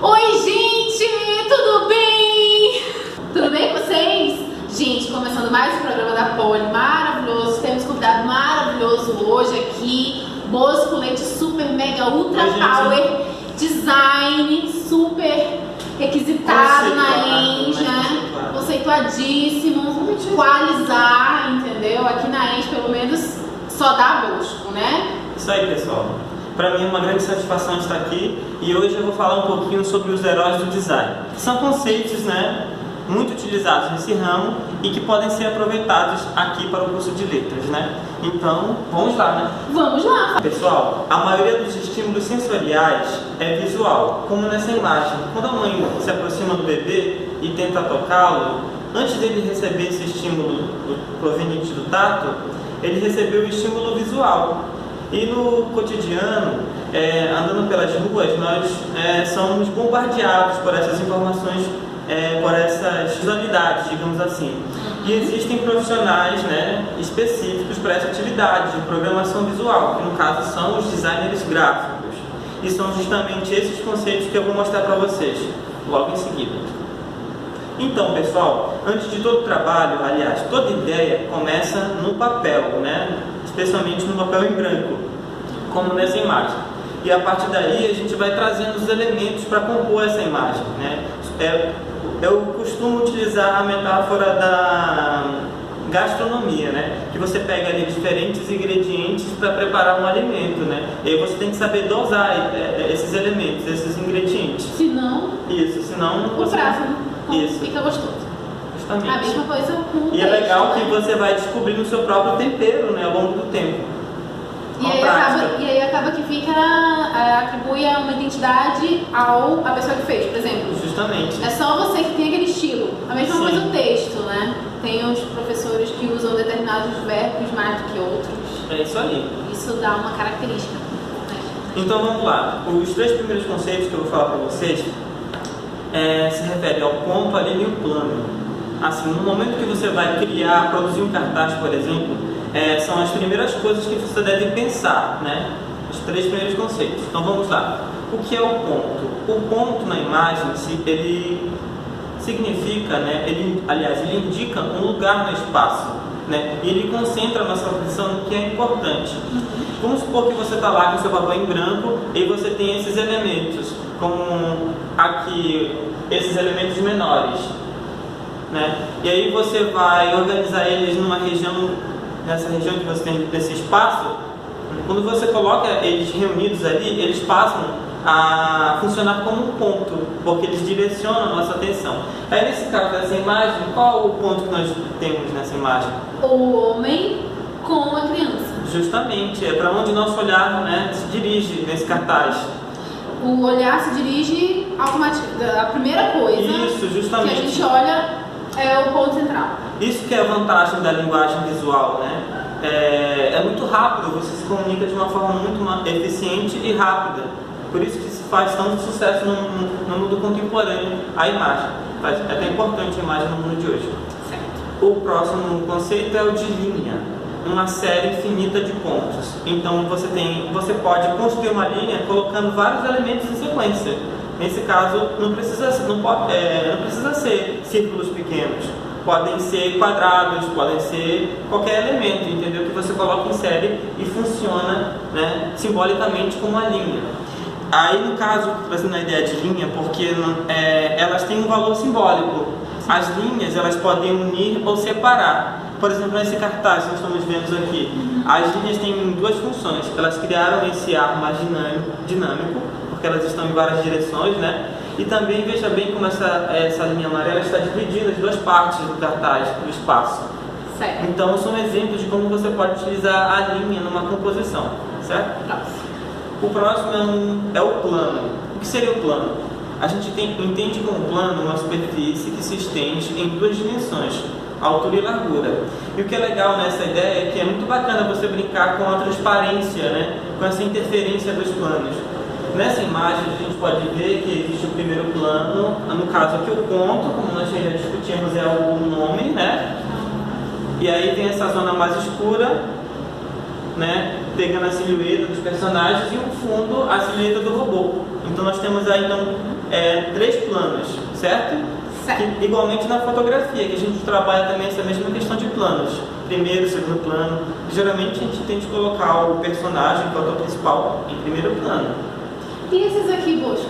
Oi, gente! Tudo bem? Tudo bem com vocês? Gente, começando mais um programa da Poli, maravilhoso. Temos convidado maravilhoso hoje aqui. Bolos com leite super, mega, ultra power, design super requisitado na Engie, né? Conceituadíssimo, qualizar, entendeu? Aqui na Engie, pelo menos, só dá gosto, né? Isso aí, pessoal. Para mim é uma grande satisfação estar aqui e hoje eu vou falar um pouquinho sobre os heróis do design, que são conceitos, né, muito utilizados nesse ramo e que podem ser aproveitados aqui para o curso de letras, né? Então, vamos lá, né? Vamos lá! Pessoal, a maioria dos estímulos sensoriais é visual, como nessa imagem. Quando a mãe se aproxima do bebê e tenta tocá-lo, antes dele receber esse estímulo proveniente do tato, ele recebeu o estímulo visual. E no cotidiano, andando pelas ruas, nós somos bombardeados por essas informações, por essas visualidades, digamos assim. E existem profissionais, né, específicos para essa atividade de programação visual, que no caso são os designers gráficos. E são justamente esses conceitos que eu vou mostrar para vocês logo em seguida. Então, pessoal, antes de todo trabalho, aliás, toda ideia começa no papel, né? Especialmente no papel em branco, como nessa imagem. E a partir daí a gente vai trazendo os elementos para compor essa imagem, né? Eu costumo utilizar a metáfora da gastronomia, né? Que você pega ali diferentes ingredientes para preparar um alimento, né? E aí você tem que saber dosar esses elementos, esses ingredientes. Senão... Isso, senão... O prato Isso. Fica gostoso. Justamente. A mesma coisa com o E é peixe, legal né? que você vai descobrindo o seu próprio tempero, né, ao longo do tempo. E aí acaba que fica, atribui uma identidade à pessoa que fez, por exemplo. Justamente. É só você que tem aquele estilo. A mesma Sim. coisa o texto, né? Tem os professores que usam determinados verbos mais do que outros. É isso aí. Isso dá uma característica, né? Então vamos lá. Os três primeiros conceitos que eu vou falar para vocês se referem ao ponto, a linha e o plano. Assim, no momento que você vai criar, produzir um cartaz, por exemplo, são as primeiras coisas que você deve pensar, né? Os três primeiros conceitos. Então vamos lá. O que é o ponto? O ponto na imagem, ele significa, né? Ele indica um lugar no espaço, né? E ele concentra a nossa atenção no que é importante. Vamos supor que você está lá com seu papel em branco e você tem esses elementos, como aqui, esses elementos menores, né? E aí você vai organizar eles numa região, nessa região que você tem desse espaço. Quando você coloca eles reunidos ali, eles passam a funcionar como um ponto, porque eles direcionam a nossa atenção. Aí nesse caso dessa imagem, qual o ponto que nós temos nessa imagem? O homem com a criança. Justamente, é para onde nosso olhar, né, se dirige nesse cartaz. O olhar se dirige automaticamente. A primeira coisa Isso, justamente. que a gente olha é o ponto central. Isso que é a vantagem da linguagem visual, né? É muito rápido, você se comunica de uma forma muito eficiente e rápida. Por isso que se faz tanto sucesso no mundo contemporâneo a imagem. É até importante a imagem no mundo de hoje. Certo. O próximo conceito é o de linha, uma série infinita de pontos. Então você pode construir uma linha colocando vários elementos em sequência. Nesse caso, não precisa ser círculos pequenos. Podem ser quadrados, podem ser qualquer elemento, entendeu? Que você coloca em série e funciona, né, simbolicamente como uma linha. Aí, no caso, trazendo a ideia de linha, porque elas têm um valor simbólico. As linhas, elas podem unir ou separar. Por exemplo, nesse cartaz que nós estamos vendo aqui, as linhas têm duas funções. Elas criaram esse ar mais dinâmico, porque elas estão em várias direções, né? E também veja bem como essa linha amarela está dividida em duas partes do cartaz, do espaço. Certo. Então são exemplos de como você pode utilizar a linha numa composição, certo? O próximo é o plano. O que seria o plano? A gente entende como plano uma superfície que se estende em duas dimensões, altura e largura. E o que é legal nessa ideia é que é muito bacana você brincar com a transparência, né? Com essa interferência dos planos. Nessa imagem a gente pode ver que existe o primeiro plano, no caso aqui o ponto, como nós já discutimos, é o nome, né? E aí tem essa zona mais escura, né? Pegando a silhueta dos personagens e o fundo, a silhueta do robô. Então nós temos aí 3 planos, certo? Certo. Igualmente na fotografia, que a gente trabalha também essa mesma questão de planos. Primeiro, segundo plano. Geralmente a gente tenta colocar o personagem, o fator principal, em primeiro plano. E esses aqui, Bosco?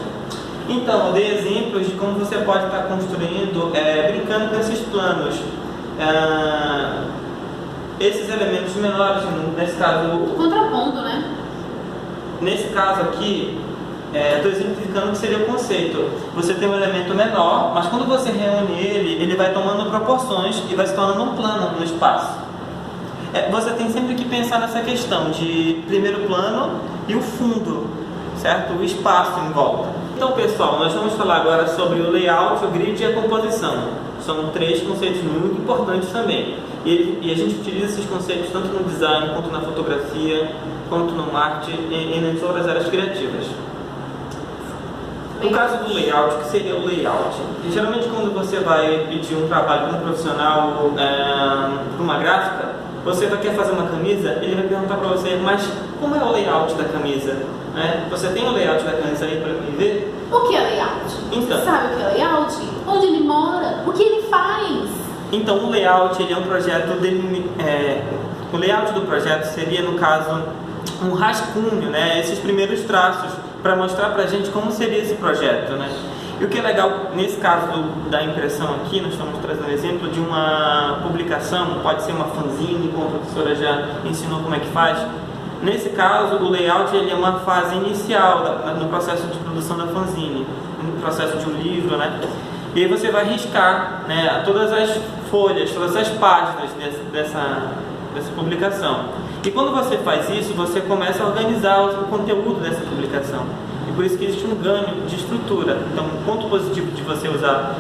Então, eu dei exemplos de como você pode estar construindo, brincando com esses planos. Esses elementos menores, nesse caso... Contraponto, né? Nesse caso aqui, estou exemplificando o que seria o conceito. Você tem um elemento menor, mas quando você reúne ele vai tomando proporções e vai se tornando um plano no espaço. Você tem sempre que pensar nessa questão de primeiro plano e o fundo, certo? O espaço em volta. Então, pessoal, nós vamos falar agora sobre o layout, o grid e a composição. São 3 conceitos muito importantes também. E a gente utiliza esses conceitos tanto no design, quanto na fotografia, quanto no marketing e nas outras áreas criativas. No caso do layout, o que seria o layout? E, geralmente, quando você vai pedir um trabalho para um profissional, para uma gráfica, você quer fazer uma camisa, ele vai perguntar para você, mas como é o layout da camisa? Você tem o layout da camisa aí para me ver? O que é layout? Então, você sabe o que é layout? Onde ele mora? O que ele faz? Então, o layout ele é um projeto o layout do projeto seria, no caso, um rascunho, né? Esses primeiros traços para mostrar para a gente como seria esse projeto, né? E o que é legal, nesse caso da impressão aqui, nós estamos trazendo um exemplo de uma publicação, pode ser uma fanzine, como a professora já ensinou como é que faz. Nesse caso, o layout ele é uma fase inicial no processo de produção da fanzine, no processo de um livro, né? E aí você vai riscar, né, todas as folhas, todas as páginas dessa publicação. E quando você faz isso, você começa a organizar o conteúdo dessa publicação. E por isso que existe um ganho de estrutura. Então, um ponto positivo de você usar,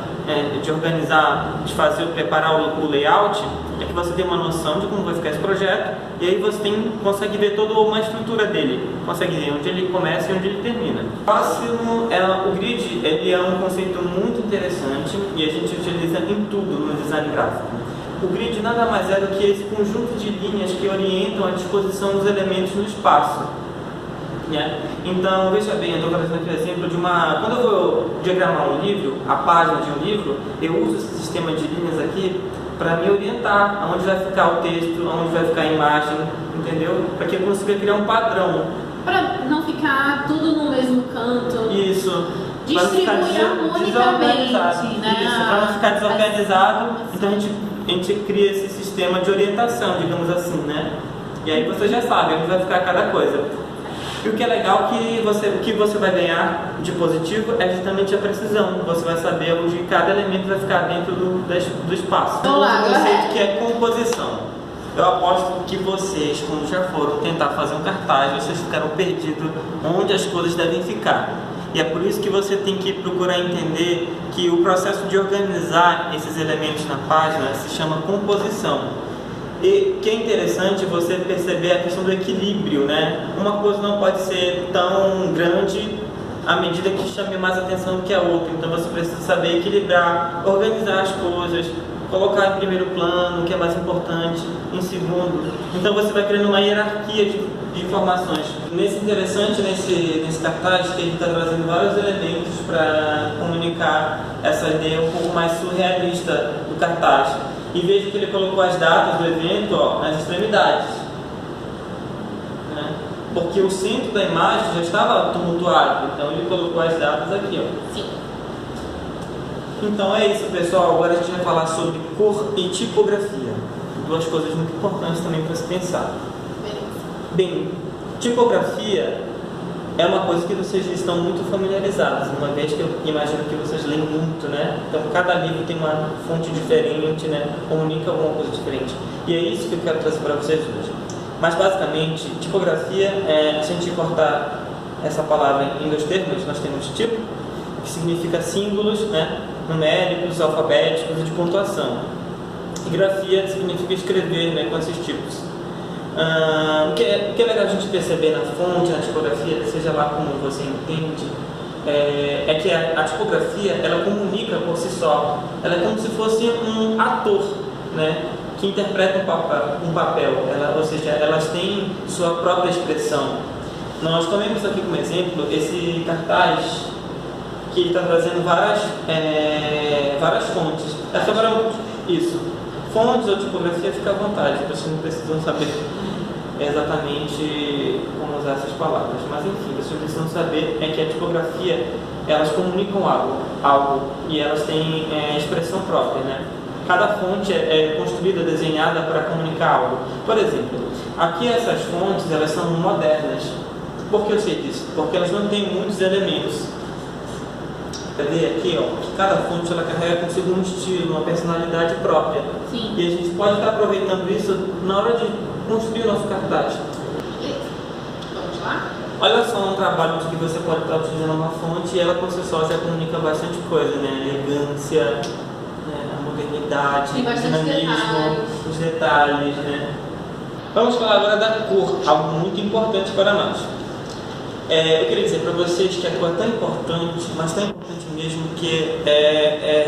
de organizar, de preparar o layout, é que você tem uma noção de como vai ficar esse projeto, e aí você consegue ver toda uma estrutura dele, consegue ver onde ele começa e onde ele termina. O próximo o grid, ele é um conceito muito interessante e a gente utiliza em tudo no design gráfico. O grid nada mais é do que esse conjunto de linhas que orientam a disposição dos elementos no espaço. Então, veja bem, eu estou trazendo aqui o exemplo de quando eu vou diagramar um livro, a página de um livro, eu uso esse sistema de linhas aqui para me orientar aonde vai ficar o texto, aonde vai ficar a imagem, entendeu? Para que eu consiga criar um padrão. Para não ficar tudo no mesmo canto. Isso. Distribuir harmonicamente, né? Isso, para não ficar desorganizado, então a gente cria esse sistema de orientação, digamos assim, né? E aí você já sabe onde vai ficar cada coisa. E o que é legal o que você vai ganhar de positivo é justamente a precisão. Você vai saber onde cada elemento vai ficar dentro do espaço. Vamos lá, um conceito que é composição. Eu aposto que vocês, quando já foram tentar fazer um cartaz, vocês ficaram perdidos onde as coisas devem ficar. E é por isso que você tem que procurar entender que o processo de organizar esses elementos na página se chama composição. E que é interessante você perceber a questão do equilíbrio, né? Uma coisa não pode ser tão grande à medida que chame mais atenção do que a outra. Então você precisa saber equilibrar, organizar as coisas, colocar em primeiro plano o que é mais importante, em segundo. Então você vai criando uma hierarquia de informações. Interessante nesse cartaz que ele está trazendo vários elementos para comunicar essa ideia um pouco mais surrealista do cartaz. E veja que ele colocou as datas do evento nas extremidades, né? Porque o centro da imagem já estava tumultuado, então ele colocou as datas aqui. Sim. Então é isso, pessoal. Agora a gente vai falar sobre cor e tipografia. Duas coisas muito importantes também para se pensar. Bem, tipografia é uma coisa que vocês estão muito familiarizados, uma vez que eu imagino que vocês leem muito, né? Então cada livro tem uma fonte diferente, né? Comunica alguma coisa diferente. E é isso que eu quero trazer para vocês hoje. Mas basicamente, tipografia se a gente cortar essa palavra em 2 termos, nós temos tipo, que significa símbolos, né? Numéricos, alfabéticos e de pontuação. E grafia significa escrever, né? Com esses tipos. O que é legal a gente perceber na fonte, na tipografia, seja lá como você entende, é que a tipografia, ela comunica por si só. Ela é como se fosse um ator, né, que interpreta um papel. Ou seja, elas têm sua própria expressão. Nós tomemos aqui como exemplo esse cartaz que ele está trazendo várias fontes. É só para isso. Fontes ou tipografia, fica à vontade, vocês não precisam saber exatamente como usar essas palavras. Mas enfim, vocês precisam saber é que a tipografia, elas comunicam algo e elas têm expressão própria, né? Cada fonte é construída, desenhada para comunicar algo. Por exemplo, aqui essas fontes, elas são modernas. Por que eu sei disso? Porque elas não têm muitos elementos. Quer ver aqui, ó, que cada fonte ela carrega consigo um estilo, uma personalidade própria. Sim. E a gente pode estar aproveitando isso na hora de construir o nosso cartaz. Vamos lá? Olha só um trabalho de que você pode estar utilizando uma fonte e ela por si só já comunica bastante coisa, né? Elegância, né? A modernidade, Tem o bastante dinamismo, detalhes. os detalhes, né? Vamos falar agora da cor, algo muito importante para nós. Eu queria dizer para vocês que a cor é tão importante, mas tão importante mesmo, que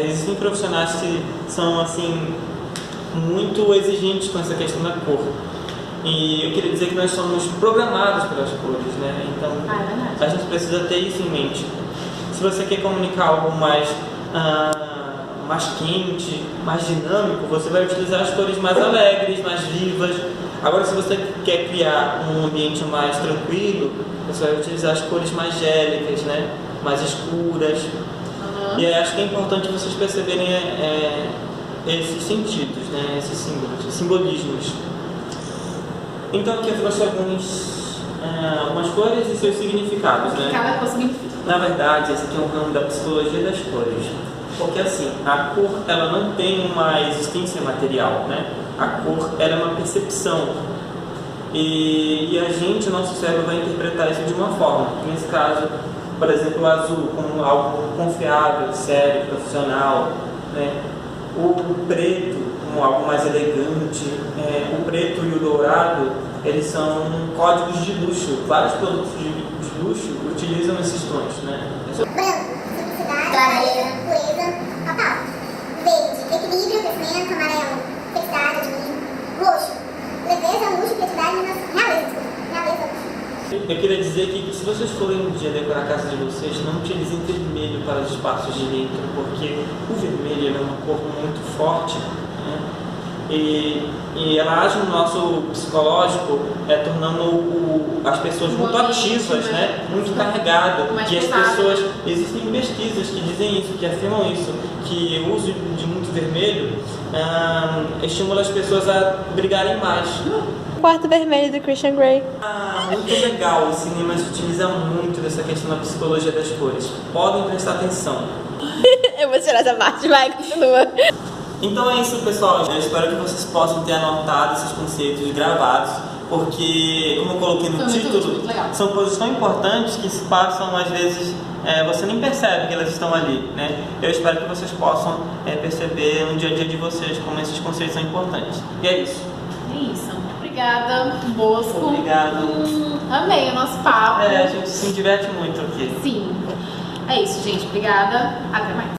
existem profissionais que são assim muito exigentes com essa questão da cor. E eu queria dizer que nós somos programados pelas cores, né? Então é verdade. a gente precisa ter isso em mente. Se você quer comunicar algo mais quente, mais dinâmico, você vai utilizar as cores mais alegres, mais vivas. Agora, se você quer criar um ambiente mais tranquilo, você vai utilizar as cores mais gélicas, né? Mais escuras. E eu acho que é importante vocês perceberem esses sentidos, né? Esses símbolos, esses simbolismos. Então aqui eu trouxe algumas cores e seus significados, né? Cada cor significa. Na verdade, esse aqui é um ramo da psicologia das cores. Porque assim, a cor ela não tem uma existência material, né? A cor ela é uma percepção. E a gente, o nosso cérebro vai interpretar isso de uma forma. Nesse caso, por exemplo, o azul como algo confiável, sério, profissional, né? O preto como algo mais elegante. O preto e o dourado, eles são códigos de luxo. Vários produtos de luxo utilizam esses tons, né? Branco, simplicidade, clareza, pureza, total. Verde, equilíbrio, crescimento. Amarelo, felicidade, otimismo. Roxo, leveza, luxo, criatividade, realeza, luxo. Eu queria dizer que se vocês forem um dia decorar a casa de vocês, não utilizem vermelho para os espaços de dentro, porque o vermelho é uma cor muito forte, né? E ela age no nosso psicológico, tornando as pessoas muito ativas, né? Muito carregadas. E as pessoas, existem pesquisas que dizem isso, que afirmam isso, que o uso de muito vermelho estimula as pessoas a brigarem mais. Quarto Vermelho do Christian Grey. Muito legal, o cinema utiliza muito dessa questão da psicologia das cores. Podem prestar atenção. Eu vou tirar essa parte, vai, continua. Então é isso, pessoal. Eu espero que vocês possam ter anotado esses conceitos gravados, porque, como eu coloquei no título, são coisas tão importantes que se passam, às vezes, você nem percebe que elas estão ali, né? Eu espero que vocês possam perceber no dia a dia de vocês como esses conceitos são importantes. E é isso. É isso. Obrigada, Bosco. Obrigado. Amei o nosso papo. A gente se diverte muito aqui. Sim. É isso, gente. Obrigada. Até mais.